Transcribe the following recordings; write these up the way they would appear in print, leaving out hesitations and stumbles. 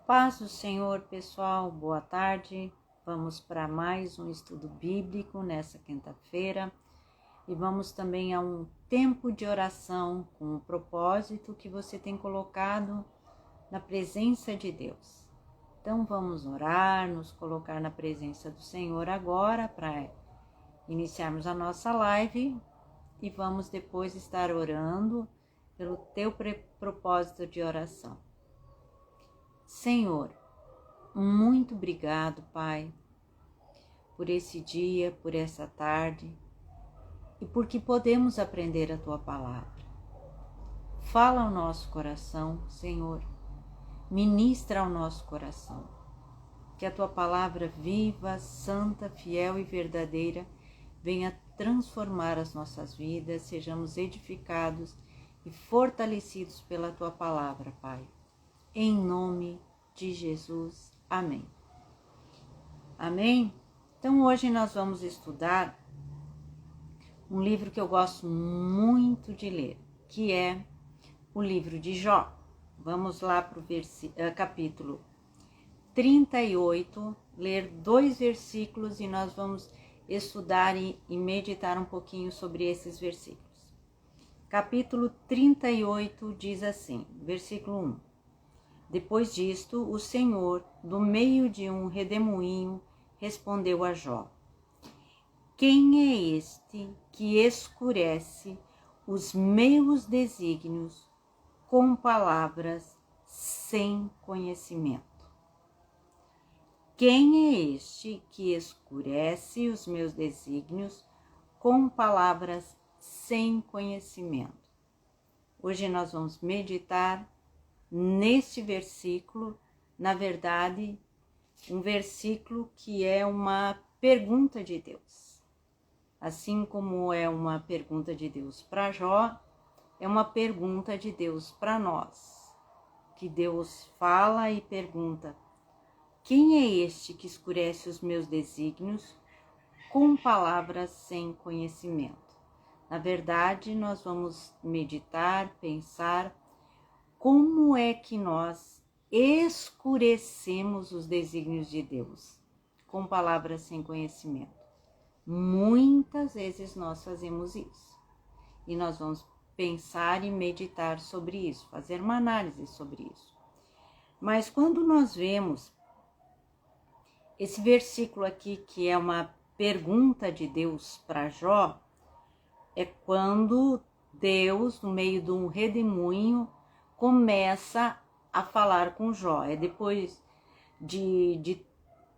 Paz do Senhor, pessoal, boa tarde. Vamos para mais um estudo bíblico nessa quinta-feira e vamos também a um tempo de oração com o propósito que você tem colocado na presença de Deus. Então vamos orar, nos colocar na presença do Senhor agora para iniciarmos a nossa live e vamos depois estar orando pelo teu propósito de oração. Senhor, muito obrigado, Pai, por esse dia, por essa tarde e porque podemos aprender a Tua palavra. Fala ao nosso coração, Senhor, ministra ao nosso coração, que a Tua palavra viva, santa, fiel e verdadeira venha transformar as nossas vidas, sejamos edificados e fortalecidos pela Tua palavra, Pai. Em nome de Jesus. Amém. Amém? Então hoje nós vamos estudar um livro que eu gosto muito de ler, que é o livro de Jó. Vamos lá para o capítulo 38, ler 2 versículos e nós vamos estudar e meditar um pouquinho sobre esses versículos. Capítulo 38 diz assim, versículo 1. Depois disto, o Senhor, do meio de um redemoinho, respondeu a Jó: Quem é este que escurece os meus desígnios com palavras sem conhecimento? Quem é este que escurece os meus desígnios com palavras sem conhecimento? Hoje nós vamos meditar neste versículo, na verdade, um versículo que é uma pergunta de Deus. Assim como é uma pergunta de Deus para Jó, é uma pergunta de Deus para nós. Que Deus fala e pergunta: quem é este que escurece os meus desígnios com palavras sem conhecimento? Na verdade, nós vamos meditar, pensar como é que nós escurecemos os desígnios de Deus com palavras sem conhecimento. Muitas vezes nós fazemos isso e nós vamos pensar e meditar sobre isso, fazer uma análise sobre isso. Mas quando nós vemos esse versículo aqui, que é uma pergunta de Deus para Jó, é quando Deus, no meio de um redemoinho, começa a falar com Jó. É depois de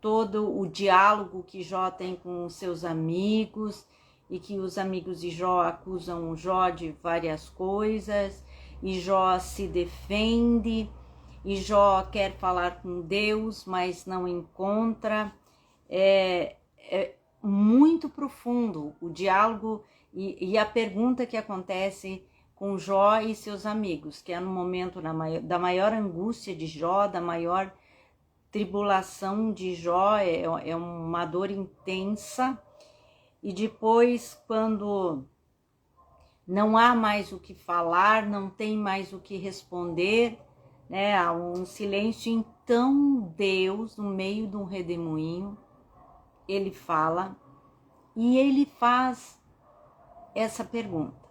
todo o diálogo que Jó tem com seus amigos e que os amigos de Jó acusam Jó de várias coisas e Jó se defende e Jó quer falar com Deus, mas não encontra. É muito profundo o diálogo e a pergunta que acontece com Jó e seus amigos, que é no momento da maior angústia de Jó, da maior tribulação de Jó, é uma dor intensa. E depois, quando não há mais o que falar, não tem mais o que responder, né? Há um silêncio. Então Deus, no meio de um redemoinho, ele fala e ele faz essa pergunta.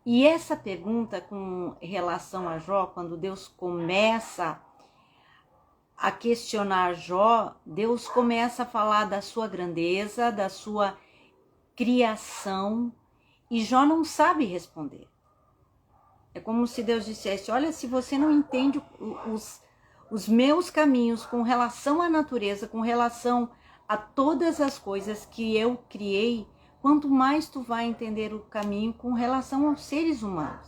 E essa pergunta com relação a Jó, quando Deus começa a questionar Jó, Deus começa a falar da sua grandeza, da sua criação, e Jó não sabe responder. É como se Deus dissesse: olha, se você não entende os meus caminhos com relação à natureza, com relação a todas as coisas que eu criei, quanto mais tu vai entender o caminho com relação aos seres humanos.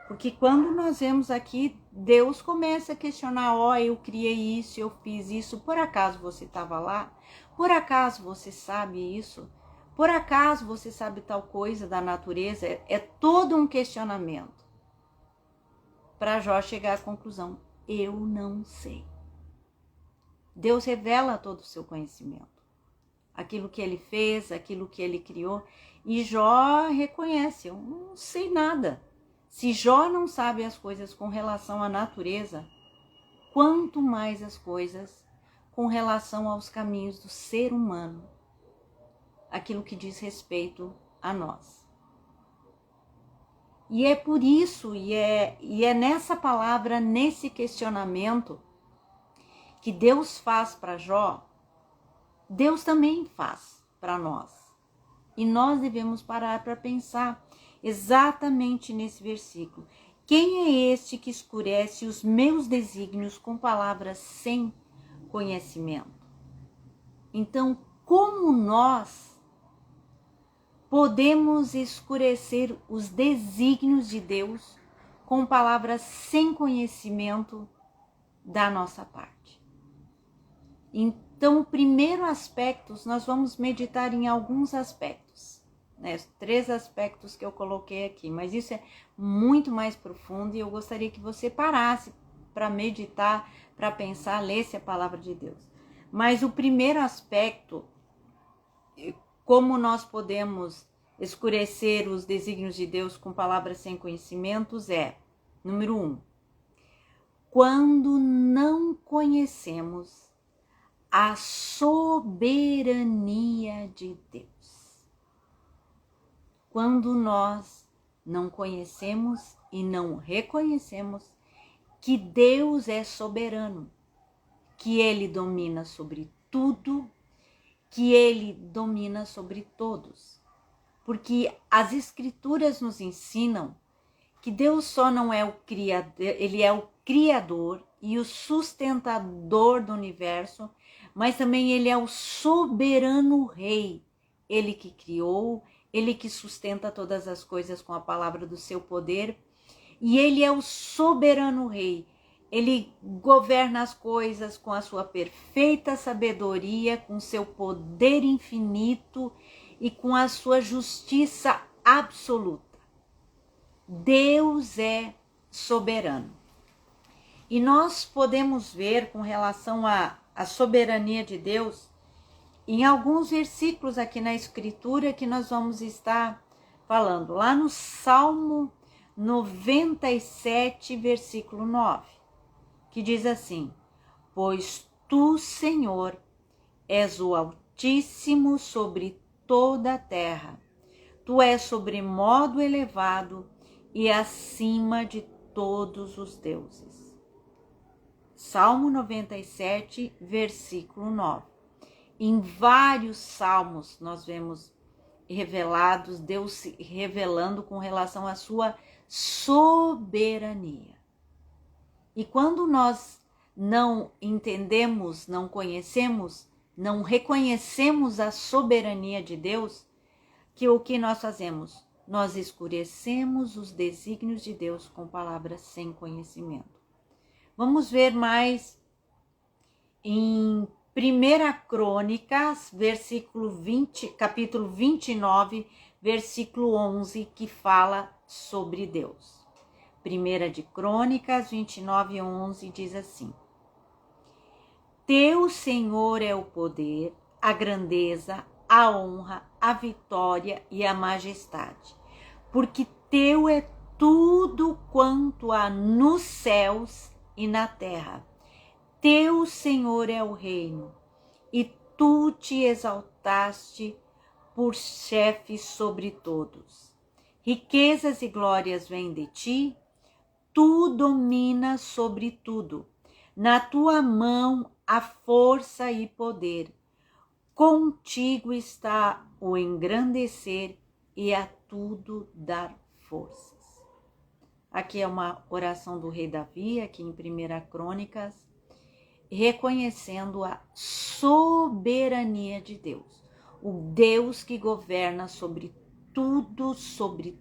Porque quando nós vemos aqui, Deus começa a questionar: ó, eu criei isso, eu fiz isso, por acaso você estava lá? Por acaso você sabe isso? Por acaso você sabe tal coisa da natureza? É todo um questionamento para Jó chegar à conclusão: eu não sei. Deus revela todo o seu conhecimento, aquilo que ele fez, aquilo que ele criou, e Jó reconhece: eu não sei nada. Se Jó não sabe as coisas com relação à natureza, quanto mais as coisas com relação aos caminhos do ser humano, aquilo que diz respeito a nós. E é por isso, e é nessa palavra, nesse questionamento que Deus faz para Jó, Deus também faz para nós. E nós devemos parar para pensar exatamente nesse versículo. Quem é este que escurece os meus desígnios com palavras sem conhecimento? Então, como nós podemos escurecer os desígnios de Deus com palavras sem conhecimento da nossa parte? Então, o primeiro aspecto, nós vamos meditar em alguns aspectos, né? 3 aspectos que eu coloquei aqui, mas isso é muito mais profundo e eu gostaria que você parasse para meditar, para pensar, lesse a palavra de Deus. Mas o primeiro aspecto, como nós podemos escurecer os desígnios de Deus com palavras sem conhecimentos, é, número 1, quando não conhecemos a soberania de Deus. Quando nós não conhecemos e não reconhecemos que Deus é soberano, que Ele domina sobre tudo, que Ele domina sobre todos. Porque as Escrituras nos ensinam que Deus só não é o Criador, Ele é o Criador e o sustentador do universo, mas também Ele é o soberano Rei. Ele que criou, Ele que sustenta todas as coisas com a palavra do seu poder, e Ele é o soberano Rei. Ele governa as coisas com a sua perfeita sabedoria, com seu poder infinito e com a sua justiça absoluta. Deus é soberano. E nós podemos ver com relação à soberania de Deus em alguns versículos aqui na Escritura que nós vamos estar falando. Lá no Salmo 97, versículo 9, que diz assim: pois tu, Senhor, és o Altíssimo sobre toda a terra. Tu és sobremodo elevado e acima de todos os deuses. Salmo 97, versículo 9. Em vários salmos nós vemos revelados, Deus se revelando com relação à sua soberania. E quando nós não entendemos, não conhecemos, não reconhecemos a soberania de Deus, que o que nós fazemos? Nós escurecemos os desígnios de Deus com palavras sem conhecimento. Vamos ver mais em 1 Crônicas, capítulo 29, versículo 11, que fala sobre Deus. 1 de Crônicas 29, 11 diz assim: teu, Senhor, é o poder, a grandeza, a honra, a vitória e a majestade, porque teu é tudo quanto há nos céus e na terra. Teu, Senhor, é o reino, e tu te exaltaste por chefe sobre todos. Riquezas e glórias vêm de ti, tu dominas sobre tudo. Na tua mão há força e poder. Contigo está o engrandecer e a tudo dar forças. Aqui é uma oração do rei Davi, aqui em 1 Crônicas, reconhecendo a soberania de Deus. O Deus que governa sobre tudo, sobre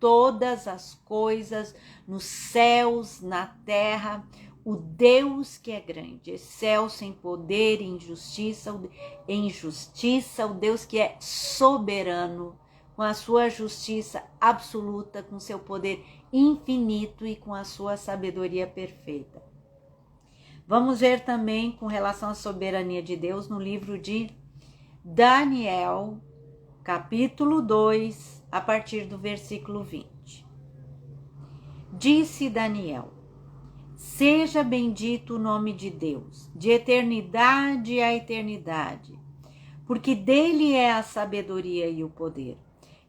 todas as coisas, nos céus, na terra. O Deus que é grande, excelso em poder e em justiça, o Deus que é soberano, com a sua justiça absoluta, com seu poder infinito e com a sua sabedoria perfeita. Vamos ver também com relação à soberania de Deus no livro de Daniel, capítulo 2, a partir do versículo 20. Disse Daniel: Seja bendito o nome de Deus, de eternidade a eternidade, porque dele é a sabedoria e o poder.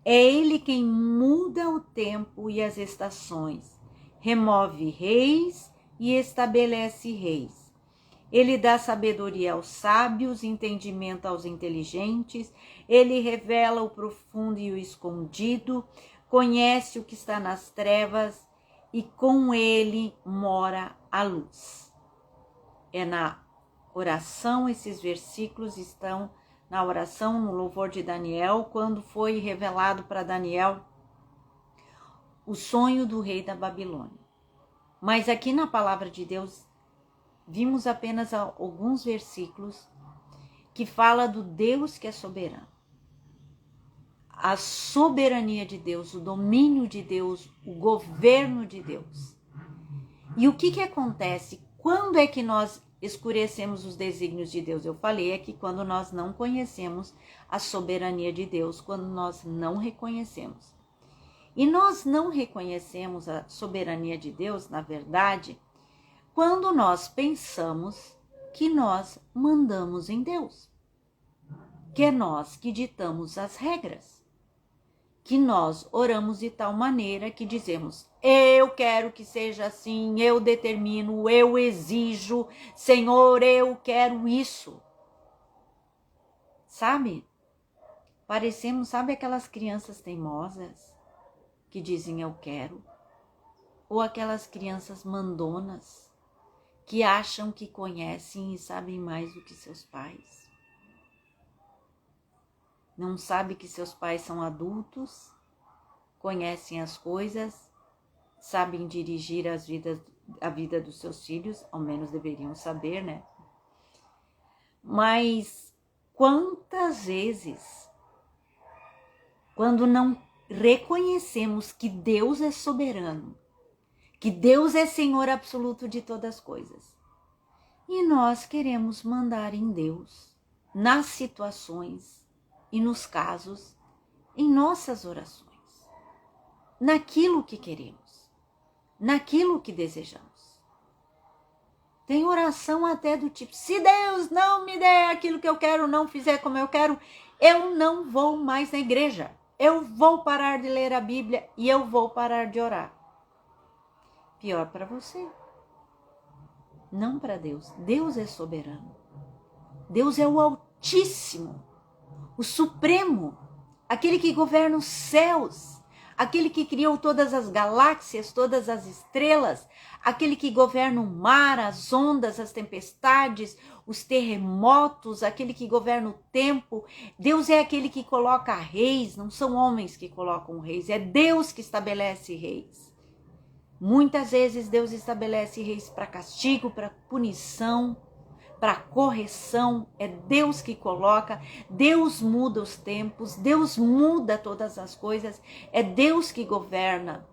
É ele quem muda o tempo e as estações, remove reis e estabelece reis. Ele dá sabedoria aos sábios, entendimento aos inteligentes, ele revela o profundo e o escondido, conhece o que está nas trevas e com ele mora a luz. É na oração, esses versículos estão na oração, no louvor de Daniel, quando foi revelado para Daniel o sonho do rei da Babilônia. Mas aqui na palavra de Deus, vimos apenas alguns versículos que fala do Deus que é soberano. A soberania de Deus, o domínio de Deus, o governo de Deus. E o que acontece? Quando é que nós escurecemos os desígnios de Deus? Eu falei aqui quando nós não conhecemos a soberania de Deus, quando nós não reconhecemos. E nós não reconhecemos a soberania de Deus, na verdade, quando nós pensamos que nós mandamos em Deus, que é nós que ditamos as regras, que nós oramos de tal maneira que dizemos, eu quero que seja assim, eu determino, eu exijo, Senhor, eu quero isso. Sabe? Parecemos, sabe aquelas crianças teimosas que dizem eu quero? Ou aquelas crianças mandonas que acham que conhecem e sabem mais do que seus pais. Não sabe que seus pais são adultos, conhecem as coisas, sabem dirigir a vida dos seus filhos, ao menos deveriam saber, né? Mas quantas vezes, quando não reconhecemos que Deus é soberano, que Deus é Senhor absoluto de todas as coisas, e nós queremos mandar em Deus, nas situações e nos casos, em nossas orações, naquilo que queremos, naquilo que desejamos. Tem oração até do tipo, se Deus não me der aquilo que eu quero, não fizer como eu quero, eu não vou mais na igreja, eu vou parar de ler a Bíblia e eu vou parar de orar. Pior para você. Não para Deus. Deus é soberano. Deus é o Altíssimo, o Supremo, aquele que governa os céus, aquele que criou todas as galáxias, todas as estrelas, aquele que governa o mar, as ondas, as tempestades, os terremotos, aquele que governa o tempo. Deus é aquele que coloca reis, não são homens que colocam reis, é Deus que estabelece reis. Muitas vezes Deus estabelece reis para castigo, para punição, para correção. É Deus que coloca, Deus muda os tempos, Deus muda todas as coisas, é Deus que governa,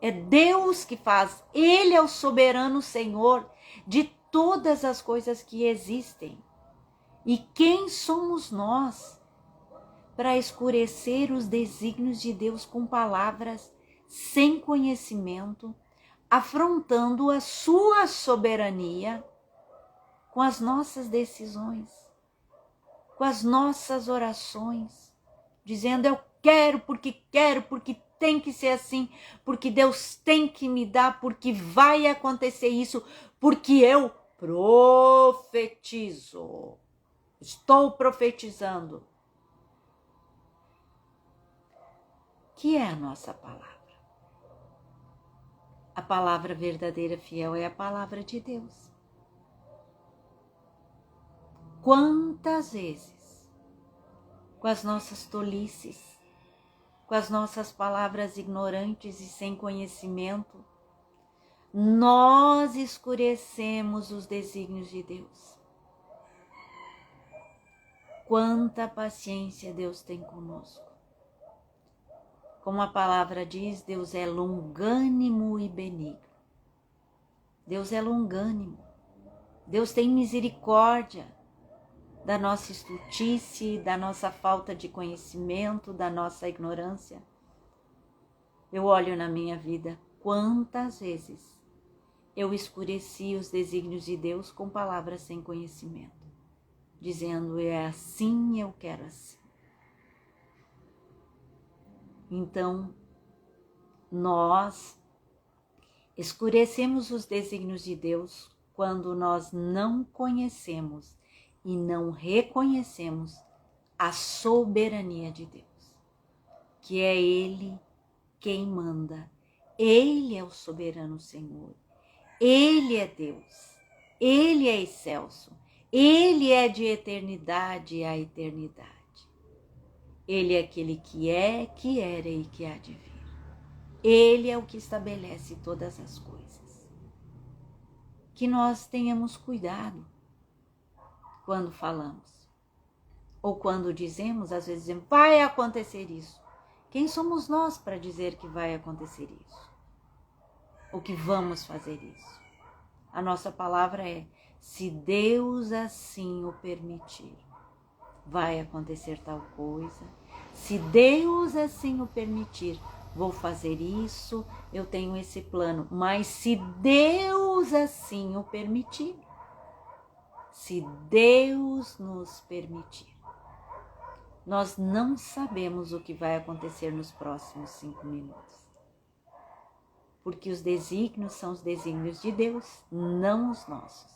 é Deus que faz. Ele é o soberano Senhor de todas as coisas que existem. E quem somos nós para escurecer os desígnios de Deus com palavras sem conhecimento, afrontando a sua soberania com as nossas decisões, com as nossas orações, dizendo eu quero, porque tem que ser assim, porque Deus tem que me dar, porque vai acontecer isso, porque eu profetizo, estou profetizando. Que é a nossa palavra? A palavra verdadeira, fiel, é a palavra de Deus. Quantas vezes, com as nossas tolices, com as nossas palavras ignorantes e sem conhecimento, nós escurecemos os desígnios de Deus. Quanta paciência Deus tem conosco. Como a palavra diz, Deus é longânimo e benigno. Deus é longânimo. Deus tem misericórdia da nossa estultice, da nossa falta de conhecimento, da nossa ignorância. Eu olho na minha vida quantas vezes eu escureci os desígnios de Deus com palavras sem conhecimento, dizendo, é assim, eu quero assim. Então, nós escurecemos os desígnios de Deus quando nós não conhecemos e não reconhecemos a soberania de Deus, que é Ele quem manda. Ele é o soberano Senhor. Ele é Deus. Ele é excelso. Ele é de eternidade a eternidade. Ele é aquele que é, que era e que há de vir. Ele é o que estabelece todas as coisas. Que nós tenhamos cuidado quando falamos. Ou quando dizemos, às vezes dizemos, vai acontecer isso. Quem somos nós para dizer que vai acontecer isso? Ou que vamos fazer isso? A nossa palavra é, se Deus assim o permitir, vai acontecer tal coisa. Se Deus assim o permitir, vou fazer isso, eu tenho esse plano. Mas se Deus assim o permitir, se Deus nos permitir, nós não sabemos o que vai acontecer nos próximos 5 minutos. Porque os desígnios são os desígnios de Deus, não os nossos.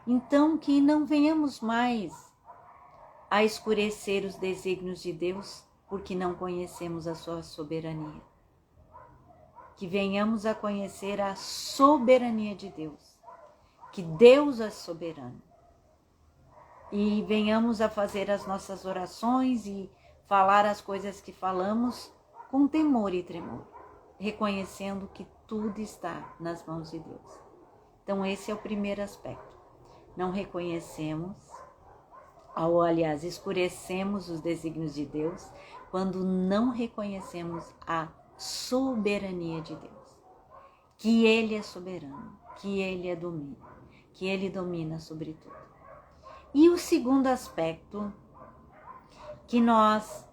Então, que não venhamos mais a escurecer os desígnios de Deus, porque não conhecemos a sua soberania. Que venhamos a conhecer a soberania de Deus, que Deus é soberano. E venhamos a fazer as nossas orações e falar as coisas que falamos com temor e tremor, reconhecendo que tudo está nas mãos de Deus. Então esse é o primeiro aspecto. Não reconhecemos, ou aliás, escurecemos os desígnios de Deus quando não reconhecemos a soberania de Deus. Que Ele é soberano, que Ele é domínio, que Ele domina sobre tudo. E o segundo aspecto, que nós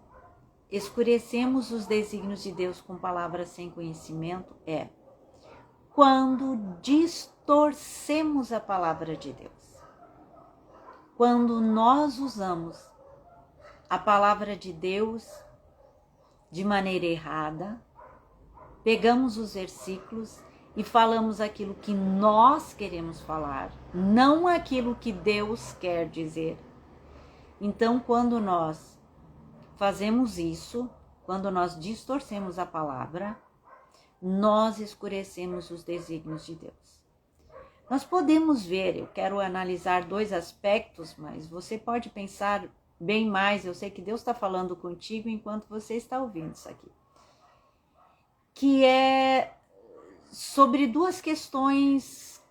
escurecemos os desígnios de Deus com palavras sem conhecimento, é quando distorcemos a palavra de Deus. Quando nós usamos a palavra de Deus de maneira errada, pegamos os versículos e falamos aquilo que nós queremos falar, não aquilo que Deus quer dizer. Então, quando nós fazemos isso, quando nós distorcemos a palavra, nós escurecemos os desígnios de Deus. Nós podemos ver, eu quero analisar 2 aspectos, mas você pode pensar bem mais, eu sei que Deus está falando contigo enquanto você está ouvindo isso aqui. Que é sobre 2 questões,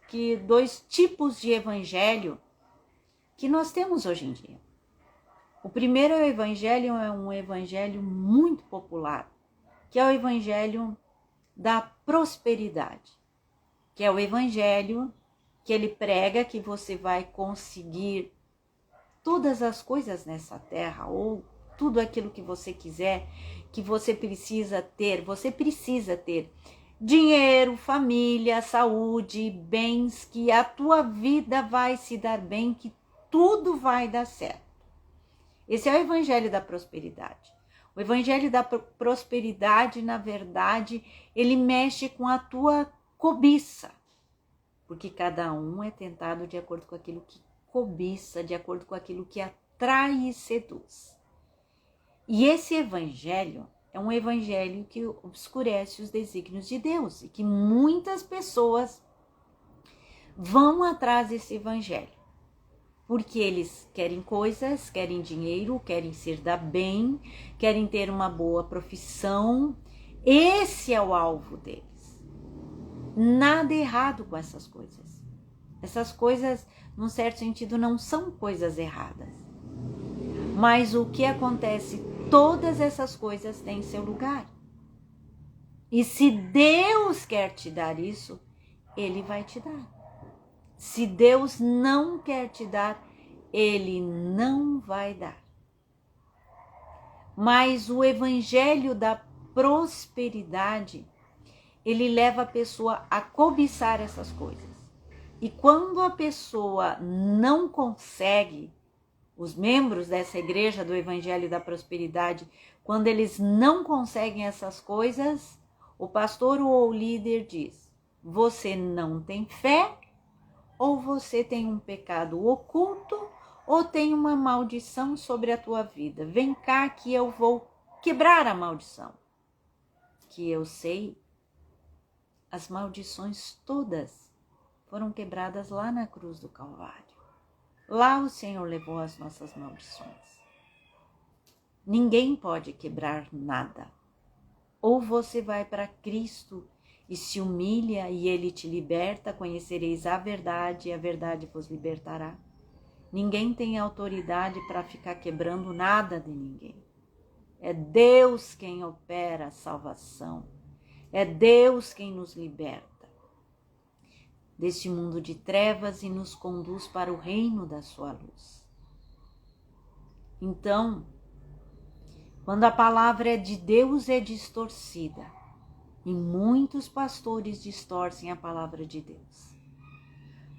2 tipos de evangelho que nós temos hoje em dia. O primeiro evangelho é um evangelho muito popular, que é o evangelho da prosperidade, que é o evangelho que ele prega que você vai conseguir todas as coisas nessa terra, ou tudo aquilo que você quiser, que você precisa ter dinheiro, família, saúde, bens, que a tua vida vai se dar bem, que tudo vai dar certo. Esse é o evangelho da prosperidade. O evangelho da prosperidade, na verdade, ele mexe com a tua cobiça, porque cada um é tentado de acordo com aquilo que cobiça, de acordo com aquilo que atrai e seduz. E esse evangelho é um evangelho que obscurece os desígnios de Deus e que muitas pessoas vão atrás desse evangelho, porque eles querem coisas, querem dinheiro, querem se dar bem, querem ter uma boa profissão. Esse é o alvo deles. Nada errado com essas coisas. Essas coisas, num certo sentido, não são coisas erradas. Mas o que acontece, todas essas coisas têm seu lugar. E se Deus quer te dar isso, Ele vai te dar. Se Deus não quer te dar, Ele não vai dar. Mas o evangelho da prosperidade, ele leva a pessoa a cobiçar essas coisas. E quando a pessoa não consegue, os membros dessa igreja do Evangelho da Prosperidade, quando eles não conseguem essas coisas, o pastor ou o líder diz: você não tem fé, ou você tem um pecado oculto, ou tem uma maldição sobre a tua vida. Vem cá que eu vou quebrar a maldição. Que eu sei, as maldições todas foram quebradas lá na cruz do Calvário. Lá o Senhor levou as nossas maldições. Ninguém pode quebrar nada. Ou você vai para Cristo e se humilha e Ele te liberta, conhecereis a verdade e a verdade vos libertará. Ninguém tem autoridade para ficar quebrando nada de ninguém. É Deus quem opera a salvação. É Deus quem nos liberta deste mundo de trevas e nos conduz para o reino da sua luz. Então, quando a palavra de Deus é distorcida, e muitos pastores distorcem a palavra de Deus,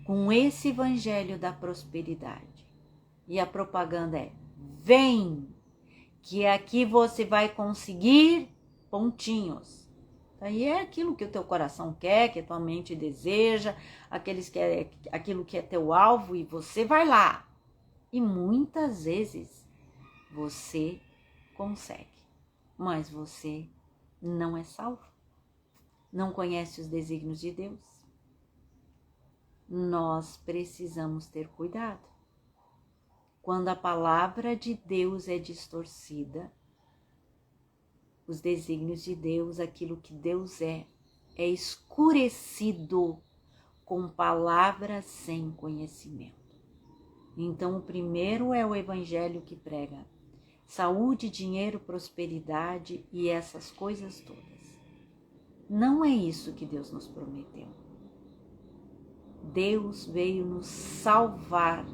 com esse evangelho da prosperidade, e a propaganda é: vem, que aqui você vai conseguir pontinhos. Aí é aquilo que o teu coração quer, que a tua mente deseja, aquilo que é teu alvo, e você vai lá. E muitas vezes você consegue, mas você não é salvo, não conhece os desígnios de Deus. Nós precisamos ter cuidado. Quando a palavra de Deus é distorcida, os desígnios de Deus, aquilo que Deus é escurecido com palavras sem conhecimento. Então, o primeiro é o evangelho que prega saúde, dinheiro, prosperidade e essas coisas todas. Não é isso que Deus nos prometeu. Deus veio nos salvar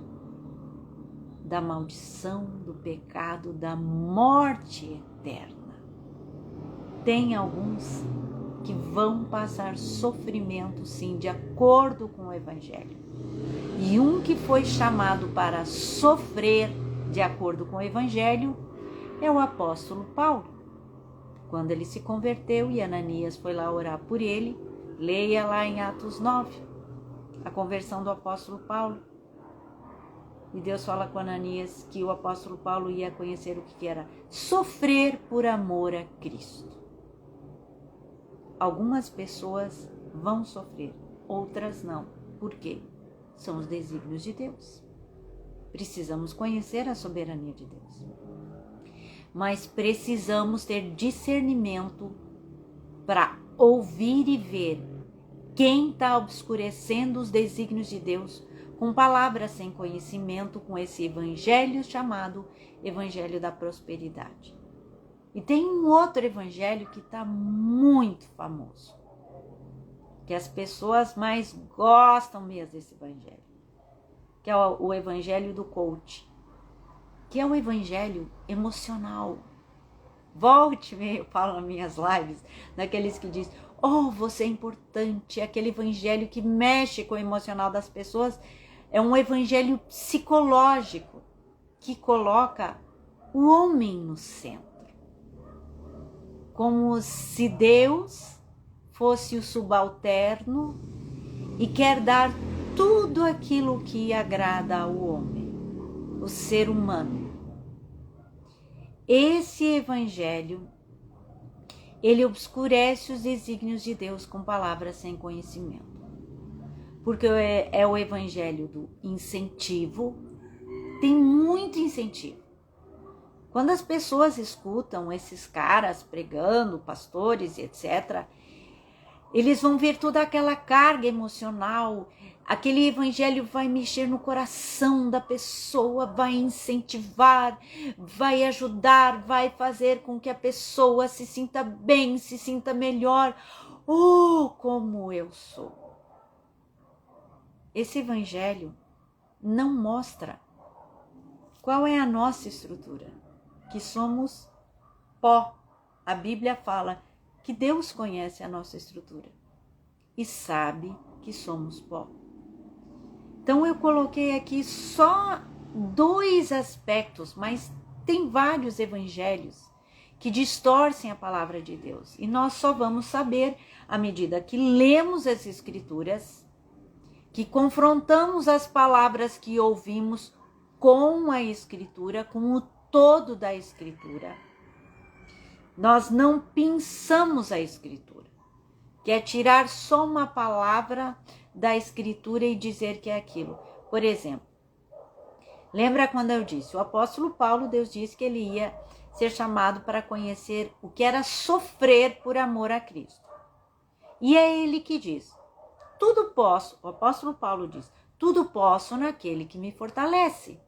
da maldição, do pecado, da morte eterna. Tem alguns que vão passar sofrimento, sim, de acordo com o Evangelho. E um que foi chamado para sofrer de acordo com o Evangelho é o apóstolo Paulo. Quando ele se converteu e Ananias foi lá orar por ele, leia lá em Atos 9, a conversão do apóstolo Paulo. E Deus fala com Ananias que o apóstolo Paulo ia conhecer o que era sofrer por amor a Cristo. Algumas pessoas vão sofrer, outras não. Por quê? São os desígnios de Deus. Precisamos conhecer a soberania de Deus. Mas precisamos ter discernimento para ouvir e ver quem está obscurecendo os desígnios de Deus com palavras sem conhecimento, com esse evangelho chamado Evangelho da Prosperidade. E tem um outro evangelho que está muito famoso, que as pessoas mais gostam mesmo desse evangelho, que é o evangelho do coach, que é um evangelho emocional. Volte e meia, eu falo nas minhas lives, daqueles que dizem: oh, você é importante, aquele evangelho que mexe com o emocional das pessoas, é um evangelho psicológico, que coloca o homem no centro. Como se Deus fosse o subalterno e quer dar tudo aquilo que agrada ao homem, o ser humano. Esse evangelho, ele obscurece os desígnios de Deus com palavras sem conhecimento. Porque é o evangelho do incentivo, tem muito incentivo. Quando as pessoas escutam esses caras pregando, pastores e etc., eles vão ver toda aquela carga emocional, aquele evangelho vai mexer no coração da pessoa, vai incentivar, vai ajudar, vai fazer com que a pessoa se sinta bem, se sinta melhor. Oh, como eu sou! Esse evangelho não mostra qual é a nossa estrutura, que somos pó. A Bíblia fala que Deus conhece a nossa estrutura e sabe que somos pó. Então eu coloquei aqui só 2 aspectos, mas tem vários evangelhos que distorcem a palavra de Deus. E nós só vamos saber à medida que lemos as Escrituras, que confrontamos as palavras que ouvimos com a Escritura, com o todo da Escritura. Nós não pensamos a Escritura, que é tirar só uma palavra da Escritura e dizer que é aquilo. Por exemplo, lembra quando eu disse, o apóstolo Paulo, Deus disse que ele ia ser chamado para conhecer o que era sofrer por amor a Cristo. E é ele que diz, tudo posso, o apóstolo Paulo diz, tudo posso naquele que me fortalece.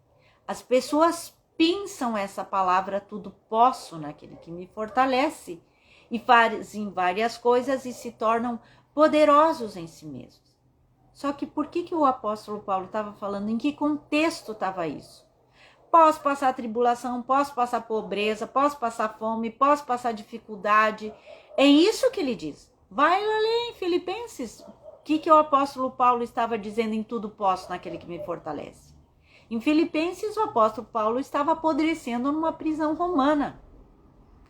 As pessoas pensam essa palavra, tudo posso naquele que me fortalece, e fazem várias coisas e se tornam poderosos em si mesmos. Só que por que o apóstolo Paulo estava falando? Em que contexto estava isso? Posso passar tribulação, posso passar pobreza, posso passar fome, posso passar dificuldade. É isso que ele diz. Vai lá ler em Filipenses. O que o apóstolo Paulo estava dizendo em tudo posso naquele que me fortalece? Em Filipenses, o apóstolo Paulo estava apodrecendo numa prisão romana.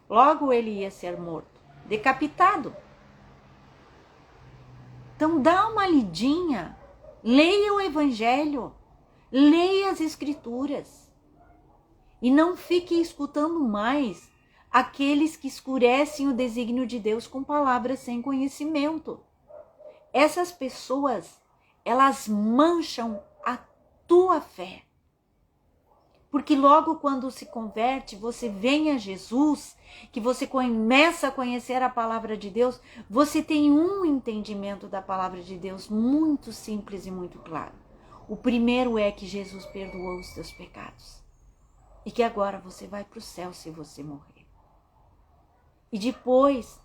Logo ele ia ser morto, decapitado. Então dá uma lidinha, leia o evangelho, leia as escrituras. E não fique escutando mais aqueles que escurecem o desígnio de Deus com palavras sem conhecimento. Essas pessoas, elas mancham a tua fé. Porque logo quando se converte, você vem a Jesus, que você começa a conhecer a palavra de Deus, você tem um entendimento da palavra de Deus muito simples e muito claro. O primeiro é que Jesus perdoou os teus pecados. E que agora você vai para o céu se você morrer. E depois,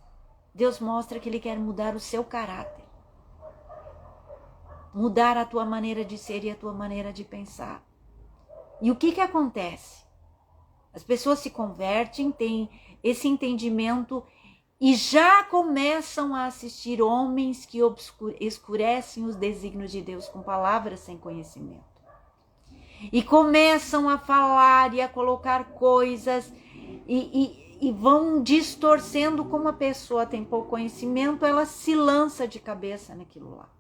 Deus mostra que Ele quer mudar o seu caráter. Mudar a tua maneira de ser e a tua maneira de pensar. E o que acontece? As pessoas se convertem, têm esse entendimento e já começam a assistir homens que escurecem os desígnios de Deus com palavras sem conhecimento. E começam a falar e a colocar coisas e vão distorcendo. Como a pessoa tem pouco conhecimento, ela se lança de cabeça naquilo lá.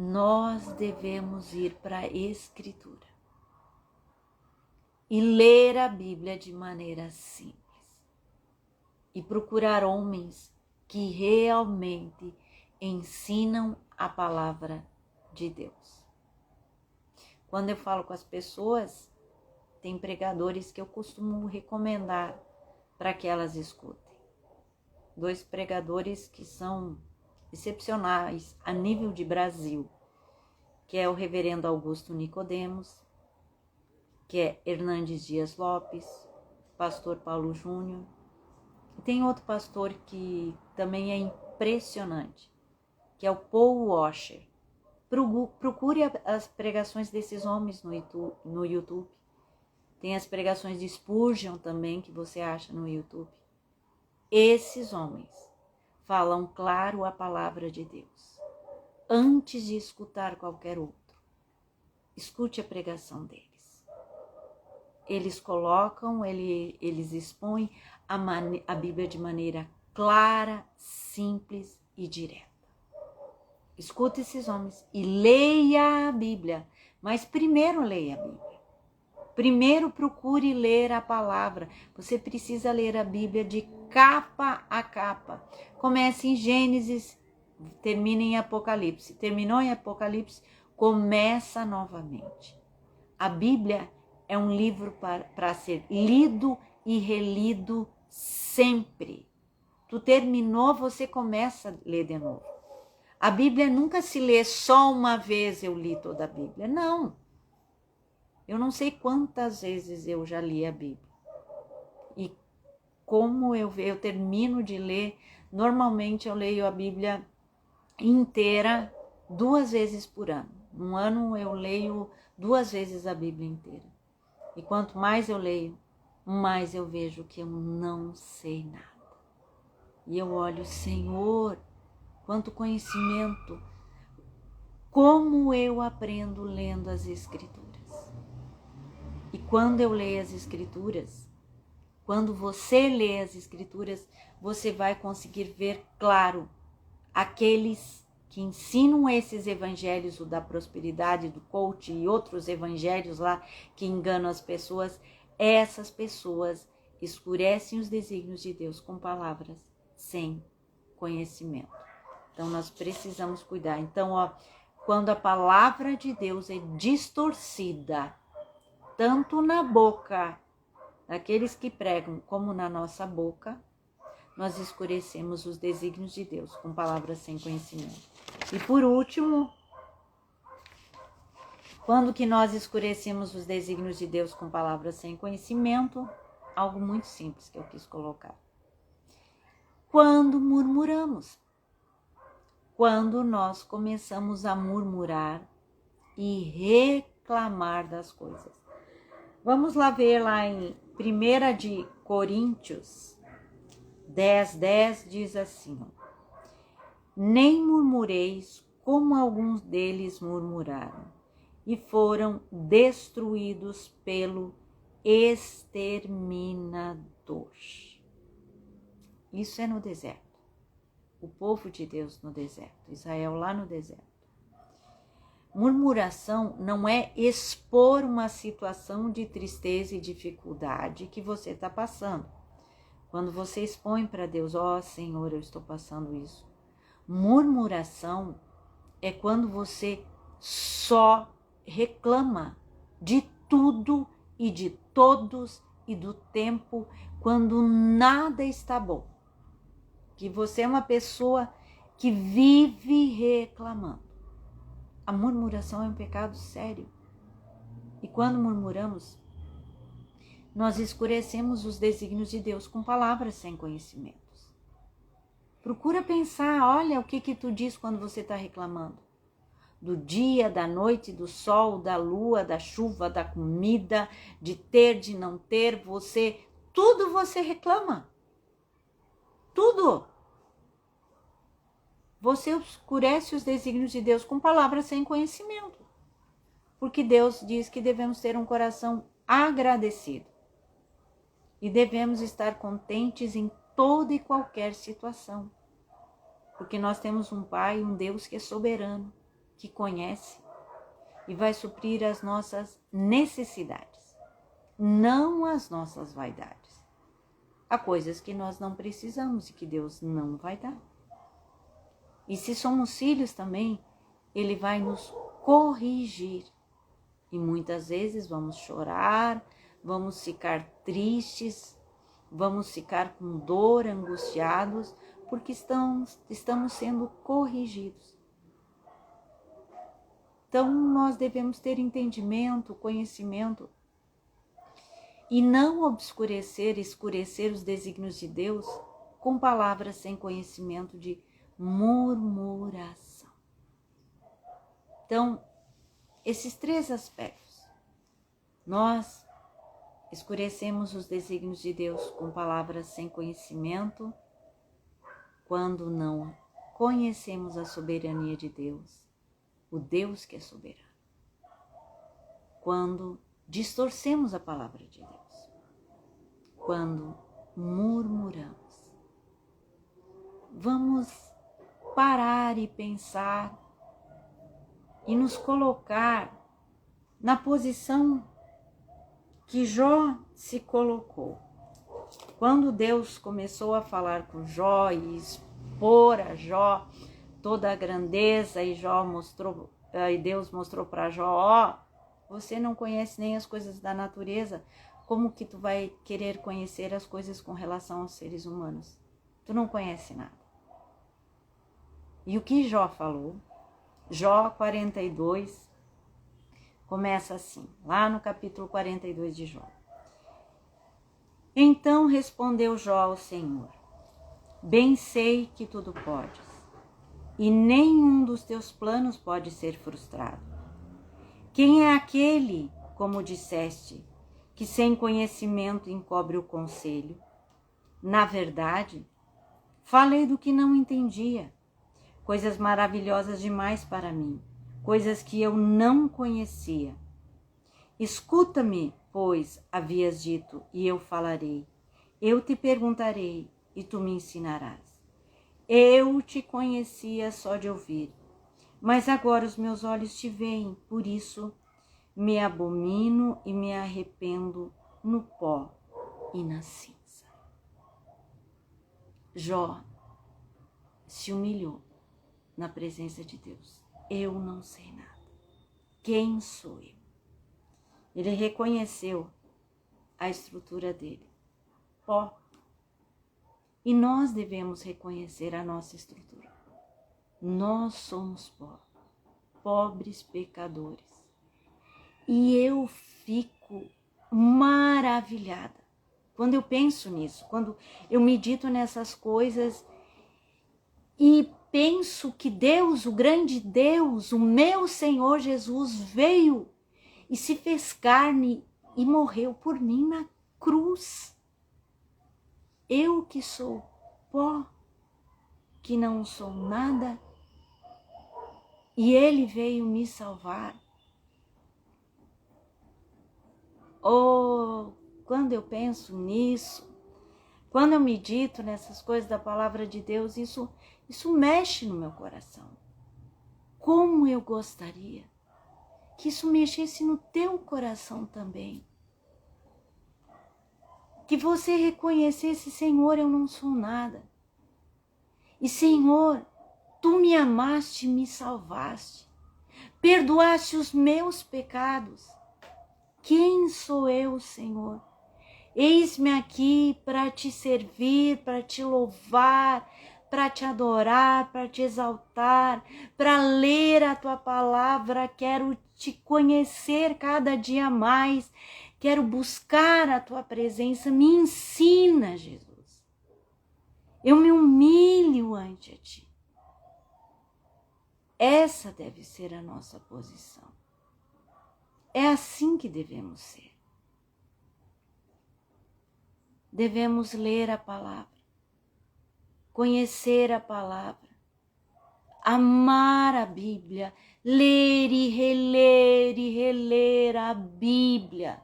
Nós devemos ir para a Escritura e ler a Bíblia de maneira simples e procurar homens que realmente ensinam a palavra de Deus. Quando eu falo com as pessoas, tem pregadores que eu costumo recomendar para que elas escutem. 2 pregadores que são excepcionais a nível de Brasil, que é o reverendo Augusto Nicodemos, que é Hernandes Dias Lopes, pastor Paulo Júnior. E tem outro pastor que também é impressionante, que é o Paul Washer. Procure as pregações desses homens no YouTube. Tem as pregações de Spurgeon também, que você acha no YouTube. Esses homens falam claro a palavra de Deus. Antes de escutar qualquer outro, escute a pregação deles. Eles colocam, eles expõem a Bíblia de maneira clara, simples e direta. Escute esses homens e leia a Bíblia. Mas primeiro leia a Bíblia. Primeiro procure ler a palavra. Você precisa ler a Bíblia de capa a capa. Comece em Gênesis, termina em Apocalipse. Terminou em Apocalipse, começa novamente. A Bíblia é um livro para ser lido e relido sempre. Tu terminou, você começa a ler de novo. A Bíblia nunca se lê só uma vez, eu li toda a Bíblia. Não. Eu não sei quantas vezes eu já li a Bíblia. E como eu termino de ler, normalmente eu leio a Bíblia inteira 2 vezes por ano. Um ano eu leio 2 vezes a Bíblia inteira. E quanto mais eu leio, mas eu vejo que eu não sei nada. E eu olho, Senhor, quanto conhecimento, como eu aprendo lendo as Escrituras. E quando eu leio as Escrituras, quando você lê as Escrituras, você vai conseguir ver claro aqueles que ensinam esses evangelhos, o da prosperidade, do coach e outros evangelhos lá que enganam as pessoas. Essas pessoas escurecem os desígnios de Deus com palavras sem conhecimento. Então nós precisamos cuidar. Então, quando a palavra de Deus é distorcida, tanto na boca daqueles que pregam como na nossa boca, nós escurecemos os desígnios de Deus com palavras sem conhecimento. E por último, quando que nós escurecemos os desígnios de Deus com palavras sem conhecimento? Algo muito simples que eu quis colocar. Quando murmuramos. Quando nós começamos a murmurar e reclamar das coisas. Vamos lá ver lá em 1 de Coríntios 10:10 diz assim: nem murmureis como alguns deles murmuraram e foram destruídos pelo exterminador. Isso é no deserto. O povo de Deus no deserto, Israel lá no deserto. Murmuração não é expor uma situação de tristeza e dificuldade que você está passando. Quando você expõe para Deus, Senhor, eu estou passando isso. Murmuração é quando você só reclama de tudo e de todos e do tempo, quando nada está bom. Que você é uma pessoa que vive reclamando. A murmuração é um pecado sério. E quando murmuramos, nós escurecemos os desígnios de Deus com palavras sem conhecimentos. Procura pensar, olha o que tu diz quando você está reclamando. Do dia, da noite, do sol, da lua, da chuva, da comida, de ter, de não ter, tudo você reclama. Tudo. Você escurece os desígnios de Deus com palavras sem conhecimento. Porque Deus diz que devemos ter um coração agradecido. E devemos estar contentes em toda e qualquer situação. Porque nós temos um Pai, um Deus que é soberano, que conhece e vai suprir as nossas necessidades, não as nossas vaidades. Há coisas que nós não precisamos e que Deus não vai dar. E se somos filhos também, Ele vai nos corrigir. E muitas vezes vamos chorar, vamos ficar tristes, vamos ficar com dor, angustiados, porque estamos sendo corrigidos. Então, nós devemos ter entendimento, conhecimento e não escurecer os desígnios de Deus com palavras sem conhecimento de murmuração. Então, esses 3 aspectos, nós escurecemos os desígnios de Deus com palavras sem conhecimento, quando não conhecemos a soberania de Deus, o Deus que é soberano. Quando distorcemos a palavra de Deus, quando murmuramos. Vamos parar e pensar e nos colocar na posição que Jó se colocou. Quando Deus começou a falar com Jó e expor a Jó toda a grandeza, e Deus mostrou para Jó, você não conhece nem as coisas da natureza, como que tu vai querer conhecer as coisas com relação aos seres humanos? Tu não conhece nada. E o que Jó falou? Jó 42, começa assim, lá no capítulo 42 de Jó. Então respondeu Jó ao Senhor: bem sei que tudo podes, e nenhum dos teus planos pode ser frustrado. Quem é aquele, como disseste, que sem conhecimento encobre o conselho. Na verdade, falei do que não entendia, coisas maravilhosas demais para mim, coisas que eu não conhecia. Escuta-me, pois, havias dito, e eu falarei. Eu te perguntarei, e tu me ensinarás. Eu te conhecia só de ouvir, mas agora os meus olhos te veem, por isso me abomino e me arrependo no pó e na cinza. Jó se humilhou na presença de Deus. Eu não sei nada. Quem sou eu? Ele reconheceu a estrutura dele. Pó. E nós devemos reconhecer a nossa estrutura. Nós somos pó, pobres pecadores. E eu fico maravilhada quando eu penso nisso, quando eu medito nessas coisas e penso que Deus, o grande Deus, o meu Senhor Jesus, veio e se fez carne e morreu por mim na cruz. Eu que sou pó, que não sou nada, e Ele veio me salvar. Oh, quando eu penso nisso, quando eu medito nessas coisas da palavra de Deus, isso mexe no meu coração. Como eu gostaria que isso mexesse no teu coração também. Que você reconhecesse, Senhor, eu não sou nada. E Senhor, tu me amaste e me salvaste. Perdoaste os meus pecados. Quem sou eu, Senhor? Eis-me aqui para te servir, para te louvar, para te adorar, para te exaltar, para ler a tua palavra. Quero te conhecer cada dia mais. Quero buscar a tua presença. Me ensina, Jesus. Eu me humilho ante a ti. Essa deve ser a nossa posição. É assim que devemos ser. Devemos ler a palavra, conhecer a palavra, amar a Bíblia, ler e reler a Bíblia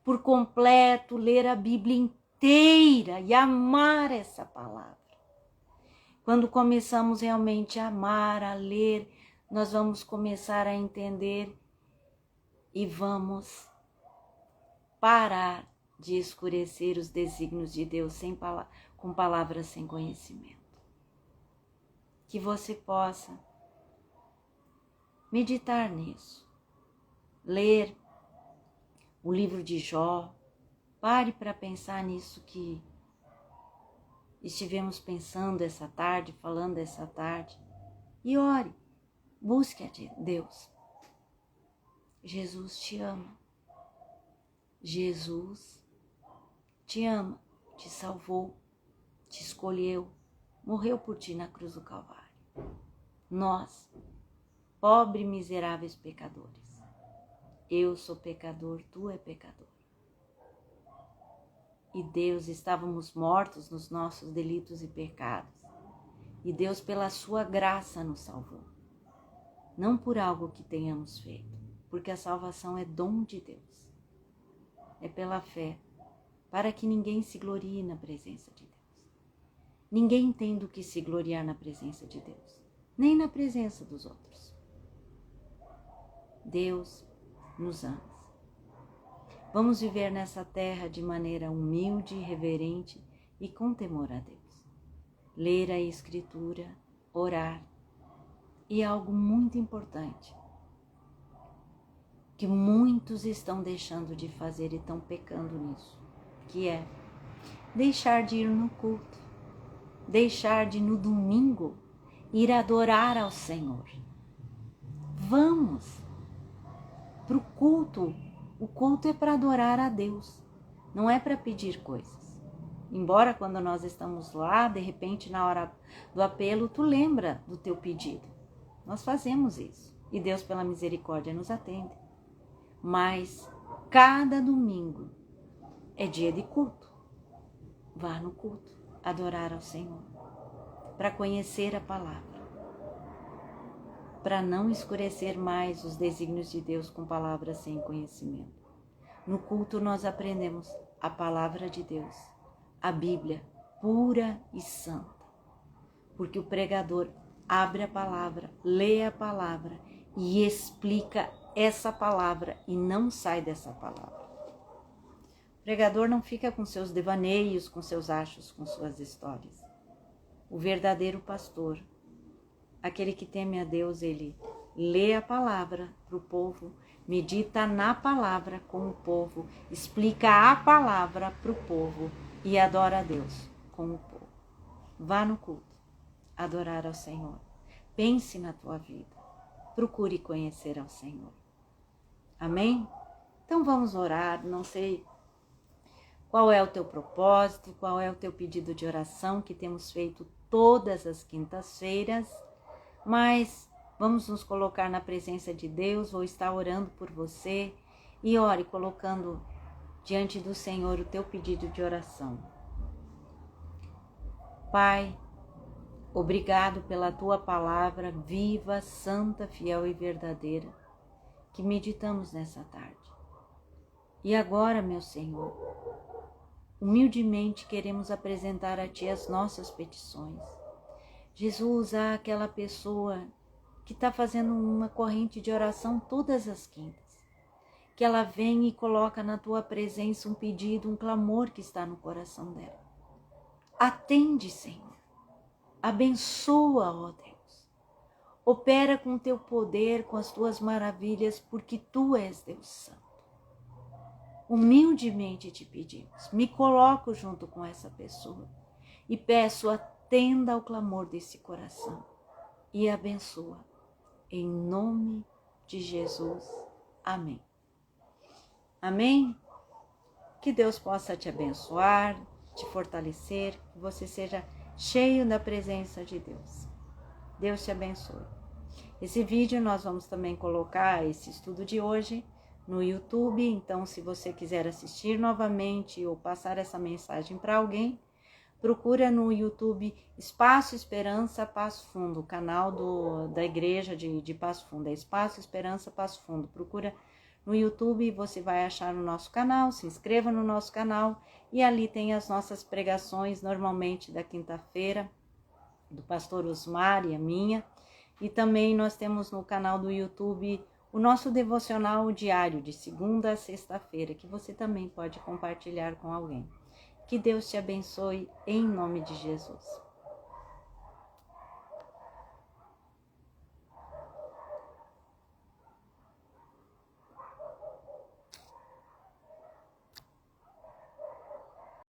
por completo, ler a Bíblia inteira e amar essa palavra. Quando começamos realmente a amar, a ler, nós vamos começar a entender e vamos parar de escurecer os desígnios de Deus com palavras sem conhecimento. Que você possa meditar nisso, ler o livro de Jó, pare para pensar nisso que estivemos pensando essa tarde, falando essa tarde, e ore, busque a Deus. Jesus te ama. Jesus te ama, te salvou, te escolheu, morreu por ti na cruz do Calvário. Nós, pobres e miseráveis pecadores, eu sou pecador, tu é pecador. E Deus, estávamos mortos nos nossos delitos e pecados. E Deus, pela sua graça, nos salvou. Não por algo que tenhamos feito, porque a salvação é dom de Deus. É pela fé, para que ninguém se glorie na presença de Deus. Ninguém tem do que se gloriar na presença de Deus, nem na presença dos outros. Deus nos ama. Vamos viver nessa terra de maneira humilde, reverente e com temor a Deus. Ler a Escritura, orar. E algo muito importante, que muitos estão deixando de fazer e estão pecando nisso, que é deixar de ir no culto, deixar de no domingo ir adorar ao Senhor. Vamos para o culto. O culto é para adorar a Deus, não é para pedir coisas. Embora quando nós estamos lá, de repente na hora do apelo, tu lembra do teu pedido. Nós fazemos isso e Deus pela misericórdia nos atende. Mas cada domingo é dia de culto. Vá no culto, adorar ao Senhor, para conhecer a palavra, para não escurecer mais os desígnios de Deus com palavras sem conhecimento. No culto nós aprendemos a palavra de Deus, a Bíblia pura e santa, porque o pregador abre a palavra, lê a palavra e explica essa palavra e não sai dessa palavra. O pregador não fica com seus devaneios, com seus achos, com suas histórias. O verdadeiro pastor, aquele que teme a Deus, ele lê a palavra para o povo, medita na palavra com o povo, explica a palavra para o povo e adora a Deus com o povo. Vá no culto, adorar ao Senhor. Pense na tua vida, procure conhecer ao Senhor. Amém? Então vamos orar, não sei qual é o teu propósito, qual é o teu pedido de oração que temos feito todas as quintas-feiras, mas vamos nos colocar na presença de Deus, vou estar orando por você e ore colocando diante do Senhor o teu pedido de oração. Pai, obrigado pela tua palavra viva, santa, fiel e verdadeira que meditamos nessa tarde. E agora, meu Senhor, humildemente queremos apresentar a Ti as nossas petições. Jesus, há aquela pessoa que está fazendo uma corrente de oração todas as quintas, que ela vem e coloca na Tua presença um pedido, um clamor que está no coração dela. Atende, Senhor. Abençoa, ó Deus. Opera com o Teu poder, com as Tuas maravilhas, porque Tu és Deus Santo. Humildemente te pedimos, me coloco junto com essa pessoa e peço, atenda ao clamor desse coração e abençoa. Em nome de Jesus. Amém. Amém? Que Deus possa te abençoar, te fortalecer, que você seja cheio da presença de Deus. Deus te abençoe. Esse vídeo nós vamos também colocar, esse estudo de hoje, no YouTube, então se você quiser assistir novamente ou passar essa mensagem para alguém, procura no YouTube Espaço Esperança Passo Fundo, o canal da igreja de Passo Fundo, é Espaço Esperança Passo Fundo. Procura no YouTube e você vai achar o nosso canal, se inscreva no nosso canal e ali tem as nossas pregações, normalmente da quinta-feira, do pastor Osmar e a minha. E também nós temos no canal do YouTube o nosso devocional diário de segunda a sexta-feira, que você também pode compartilhar com alguém. Que Deus te abençoe em nome de Jesus.